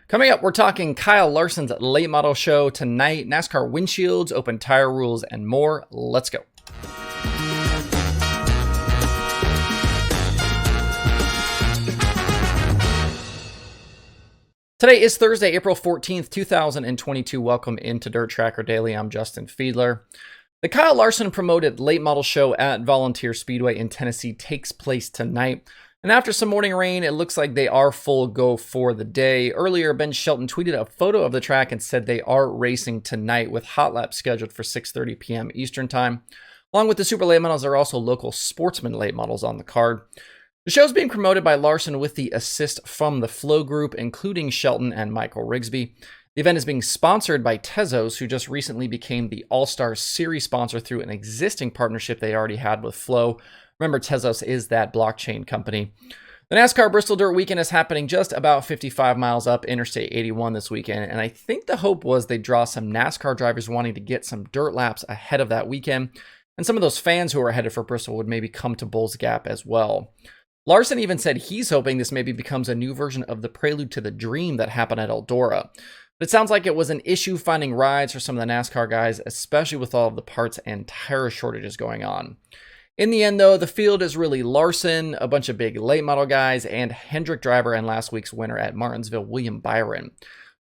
Coming up, we're talking Kyle Larson's late model show tonight, NASCAR windshields, open tire rules, and more. Let's go. Today is Thursday, April 14th, 2022. Welcome into Dirt Tracker Daily. I'm Justin Fiedler. The Kyle Larson promoted late model show at Volunteer Speedway in Tennessee takes place tonight. And after some morning rain, it looks like they are full go for the day. Earlier, Ben Shelton tweeted a photo of the track and said they are racing tonight with hot laps scheduled for 6:30 p.m. Eastern Time. Along with the super late models, there are also local sportsman late models on the card. The show is being promoted by Larson with the assist from the Flow Group, including Shelton and Michael Rigsby. The event is being sponsored by Tezos, who just recently became the All-Star Series sponsor through an existing partnership they already had with Flow. Remember, Tezos is that blockchain company. The NASCAR Bristol Dirt Weekend is happening just about 55 miles up Interstate 81 this weekend, and I think the hope was they'd draw some NASCAR drivers wanting to get some dirt laps ahead of that weekend, and some of those fans who are headed for Bristol would maybe come to Bulls Gap as well. Larson even said he's hoping this maybe becomes a new version of the prelude to the dream that happened at Eldora. But it sounds like it was an issue finding rides for some of the NASCAR guys, especially with all of the parts and tire shortages going on. In the end, though, the field is really Larson, a bunch of big late model guys, and Hendrick driver and last week's winner at Martinsville, William Byron.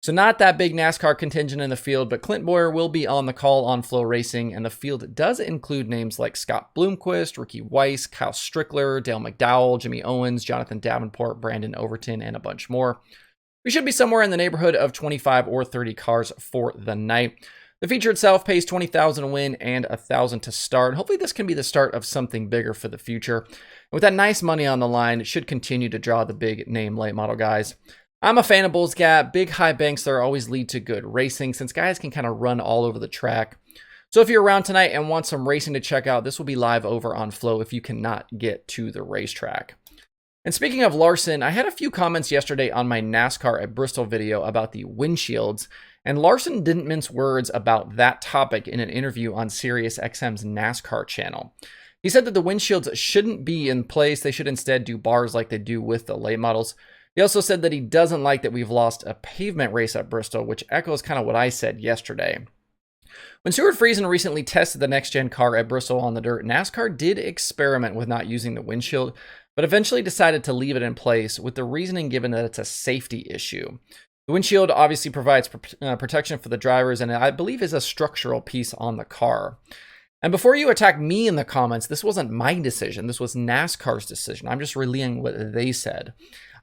So not that big NASCAR contingent in the field, but Clint Boyer will be on the call on Flow Racing, and the field does include names like Scott Bloomquist, Ricky Weiss, Kyle Strickler, Dale McDowell, Jimmy Owens, Jonathan Davenport, Brandon Overton, and a bunch more. We should be somewhere in the neighborhood of 25 or 30 cars for the night. The feature itself pays $20,000 to win and $1,000 to start. Hopefully this can be the start of something bigger for the future. And with that nice money on the line, it should continue to draw the big name late model guys. I'm a fan of Bulls Gap. Big high banks there always lead to good racing since guys can kind of run all over the track. So if you're around tonight and want some racing to check out, this will be live over on Flow if you cannot get to the racetrack. And speaking of Larson, I had a few comments yesterday on my NASCAR at Bristol video about the windshields, and Larson didn't mince words about that topic in an interview on SiriusXM's NASCAR channel. He said that the windshields shouldn't be in place. They should instead do bars like they do with the late models. He also said that he doesn't like that we've lost a pavement race at Bristol, which echoes kind of what I said yesterday. When Stuart Friesen recently tested the next-gen car at Bristol on the dirt, NASCAR did experiment with not using the windshield, but eventually decided to leave it in place with the reasoning given that it's a safety issue. The windshield obviously provides protection for the drivers, and I believe is a structural piece on the car. And before you attack me in the comments, this wasn't my decision. This was NASCAR's decision. I'm just relaying what they said.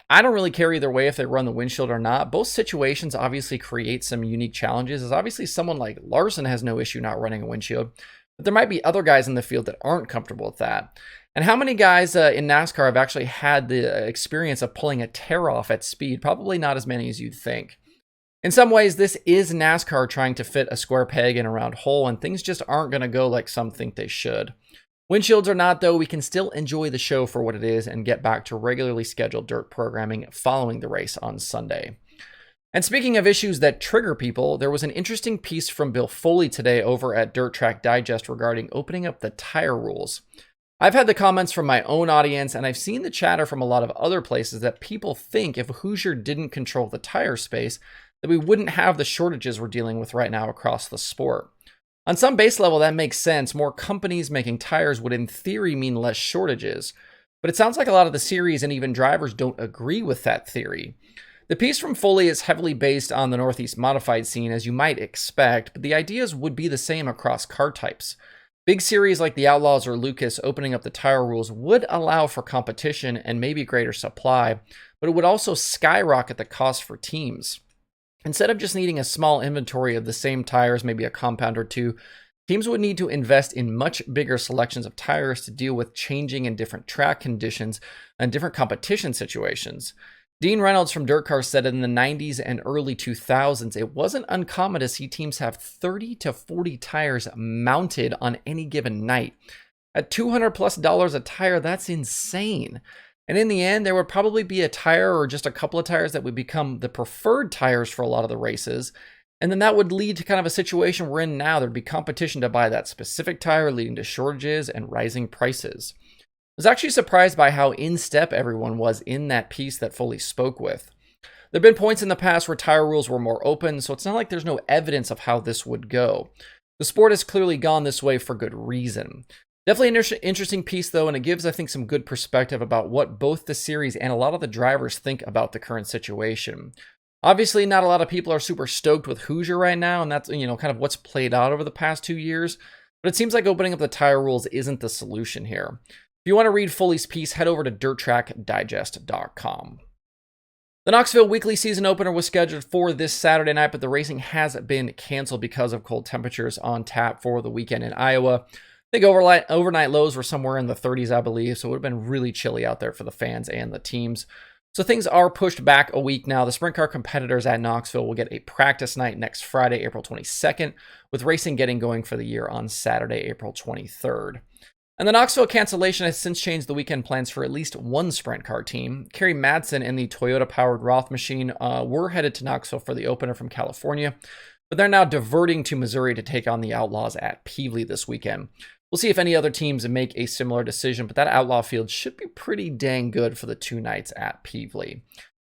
I don't really care either way if they run the windshield or not. Both situations obviously create some unique challenges, as obviously someone like Larson has no issue not running a windshield, but there might be other guys in the field that aren't comfortable with that. And how many guys in NASCAR have actually had the experience of pulling a tear off at speed? Probably not as many as you'd think. In some ways, this is NASCAR trying to fit a square peg in a round hole, and things just aren't going to go like some think they should. Windshields or not, though, we can still enjoy the show for what it is and get back to regularly scheduled dirt programming following the race on Sunday. And speaking of issues that trigger people, there was an interesting piece from Bill Foley today over at Dirt Track Digest regarding opening up the tire rules. I've had the comments from my own audience, and I've seen the chatter from a lot of other places that people think if Hoosier didn't control the tire space, that we wouldn't have the shortages we're dealing with right now across the sport. On some base level, that makes sense. More companies making tires would in theory mean less shortages. But it sounds like a lot of the series and even drivers don't agree with that theory. The piece from Foley is heavily based on the Northeast modified scene, as you might expect, but the ideas would be the same across car types. Big series like the Outlaws or Lucas opening up the tire rules would allow for competition and maybe greater supply, but it would also skyrocket the cost for teams. Instead of just needing a small inventory of the same tires, maybe a compound or two, teams would need to invest in much bigger selections of tires to deal with changing and different track conditions and different competition situations. Dean Reynolds from Dirt Car said in the 90s and early 2000s, it wasn't uncommon to see teams have 30 to 40 tires mounted on any given night. At $200+ a tire, that's insane. And in the end, there would probably be a tire or just a couple of tires that would become the preferred tires for a lot of the races. And then that would lead to kind of a situation we're in now. There'd be competition to buy that specific tire, leading to shortages and rising prices. I was actually surprised by how in step everyone was in that piece that Foley spoke with. There have been points in the past where tire rules were more open, so it's not like there's no evidence of how this would go. The sport has clearly gone this way for good reason. Definitely an interesting piece, though, and it gives, I think, some good perspective about what both the series and a lot of the drivers think about the current situation. Obviously, not a lot of people are super stoked with Hoosier right now, and that's, kind of what's played out over the past 2 years. But it seems like opening up the tire rules isn't the solution here. If you want to read Foley's piece, head over to DirtTrackDigest.com. The Knoxville weekly season opener was scheduled for this Saturday night, but the racing has been canceled because of cold temperatures on tap for the weekend in Iowa. I think overnight lows were somewhere in the 30s, I believe, so it would have been really chilly out there for the fans and the teams. So things are pushed back a week now. The sprint car competitors at Knoxville will get a practice night next Friday, April 22nd, with racing getting going for the year on Saturday, April 23rd. And the Knoxville cancellation has since changed the weekend plans for at least one sprint car team. Kerry Madsen and the Toyota-powered Roth machine were headed to Knoxville for the opener from California, but they're now diverting to Missouri to take on the Outlaws at Pevely this weekend. We'll see if any other teams make a similar decision, but that Outlaw field should be pretty dang good for the 2 nights at Pevely.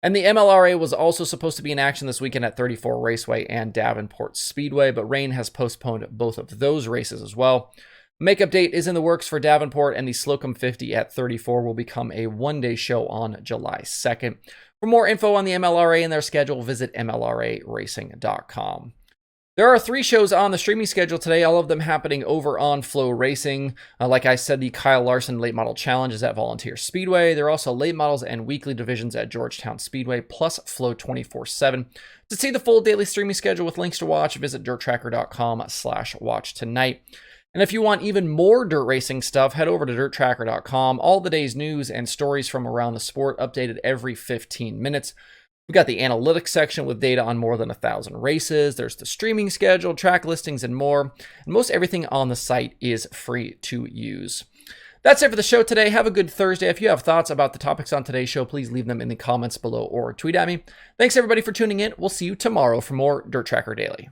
And the MLRA was also supposed to be in action this weekend at 34 Raceway and Davenport Speedway, but rain has postponed both of those races as well. Makeup date is in the works for Davenport, and the Slocum 50 at 34 will become a one-day show on July 2nd. For more info on the MLRA and their schedule, visit MLRARacing.com. There are 3 shows on the streaming schedule today, all of them happening over on Flow Racing. Like I said, the Kyle Larson Late Model Challenge is at Volunteer Speedway. There are also late models and weekly divisions at Georgetown Speedway, plus Flow 24/7. To see the full daily streaming schedule with links to watch, visit dirttracker.com/watch tonight. And if you want even more dirt racing stuff, head over to dirttracker.com. All the day's news and stories from around the sport updated every 15 minutes. We've got the analytics section with data on more than 1,000 races. There's the streaming schedule, track listings, and more. And most everything on the site is free to use. That's it for the show today. Have a good Thursday. If you have thoughts about the topics on today's show, please leave them in the comments below or tweet at me. Thanks everybody for tuning in. We'll see you tomorrow for more Dirt Tracker Daily.